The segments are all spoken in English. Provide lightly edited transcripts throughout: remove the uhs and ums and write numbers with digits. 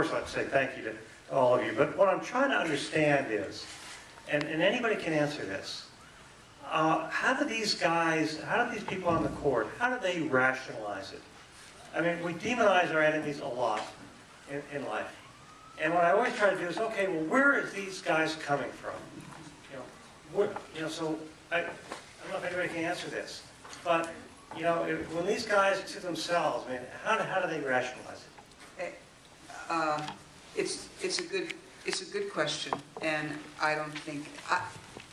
first I'd say thank you to all of you, but what I'm trying to understand is, and anybody can answer this, how do these guys, how do these people on the court, how do they rationalize it? I mean, we demonize our enemies a lot in life. And what I always try to do is, okay, well, where is these guys coming from? So I don't know if anybody can answer this, but when these guys to themselves, I mean, how do they rationalize it? It's a good question, and I don't think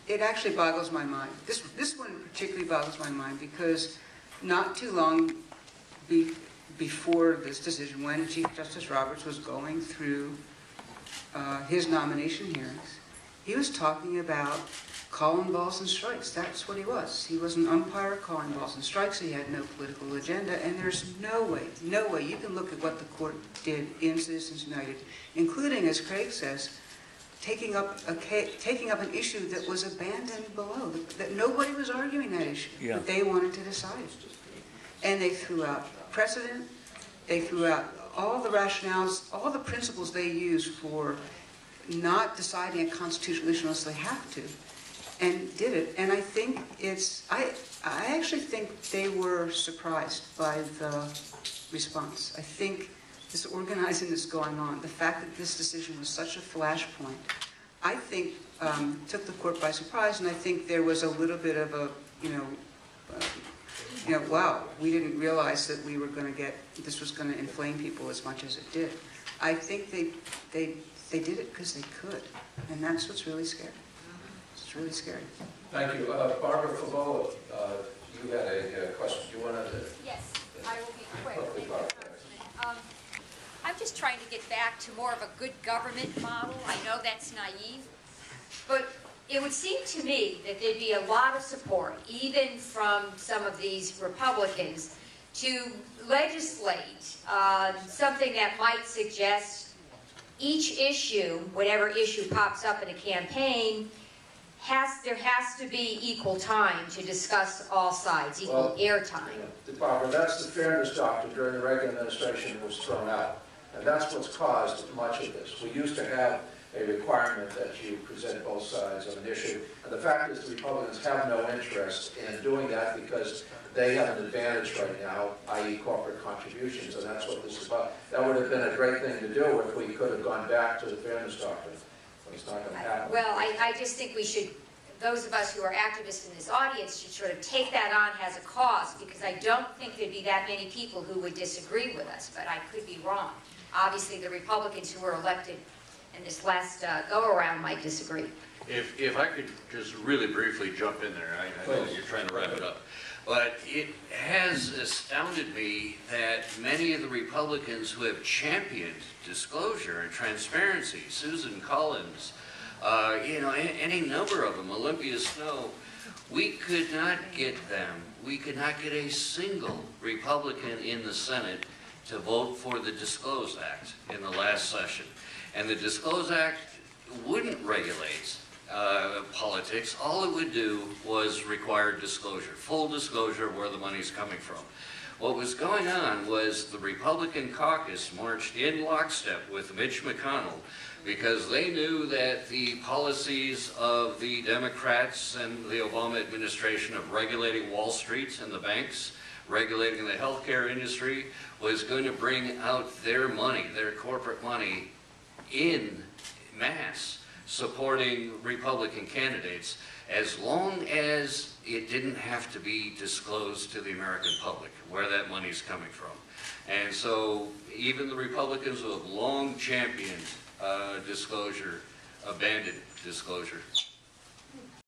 it actually boggles my mind. This one particularly boggles my mind because not too long before this decision, when Chief Justice Roberts was going through his nomination hearings, he was talking about calling balls and strikes. That's what he was. He was an umpire calling balls and strikes. He had no political agenda, and there's no way you can look at what the court did in Citizens United, including, as Craig says, taking up an issue that was abandoned below, that nobody was arguing that issue, but they wanted to decide. And they threw out precedent, they threw out all the rationales, all the principles they use for not deciding a constitutional issue unless they have to, and did it. And I think I actually think they were surprised by the response. I think this organizing that's going on, the fact that this decision was such a flashpoint, I think took the court by surprise, and I think there was a little bit of a, wow, we didn't realize that we were going to this was going to inflame people as much as it did. I think they did it because they could, and that's what's really scary. It's really scary. Thank you. Barbara Favola, you had a question. Do you want to? Yes, I will be quick. Thank you, Congressman. I'm just trying to get back to more of a good government model. I know that's naive, but it would seem to me that there'd be a lot of support, even from some of these Republicans, to legislate something that might suggest each issue, whatever issue pops up in a campaign, there has to be equal time to discuss all sides, equal airtime. Barbara, that's the fairness doctrine during the Reagan administration was thrown out. And that's what's caused much of this. We used to have a requirement that you present both sides of an issue. And the fact is the Republicans have no interest in doing that because they have an advantage right now, i.e. corporate contributions, and that's what this is about. That would have been a great thing to do if we could have gone back to the fairness doctrine. But it's not going to happen. Well, I just think we should, those of us who are activists in this audience should sort of take that on as a cause, because I don't think there'd be that many people who would disagree with us, but I could be wrong. Obviously, the Republicans who were elected in this last go-around might disagree. If I could just really briefly jump in there, I know you're trying to wrap it up, but it has astounded me that many of the Republicans who have championed disclosure and transparency, Susan Collins, any number of them, Olympia Snowe, we could not get them, we could not get a single Republican in the Senate to vote for the Disclose Act in the last session. And the Disclose Act wouldn't regulate politics. All it would do was require disclosure, full disclosure of where the money's coming from. What was going on was the Republican caucus marched in lockstep with Mitch McConnell because they knew that the policies of the Democrats and the Obama administration of regulating Wall Street and the banks, regulating the healthcare industry, was going to bring out their money, their corporate money, in mass, supporting Republican candidates, as long as it didn't have to be disclosed to the American public where that money's coming from. And so even the Republicans who have long championed disclosure abandoned disclosure.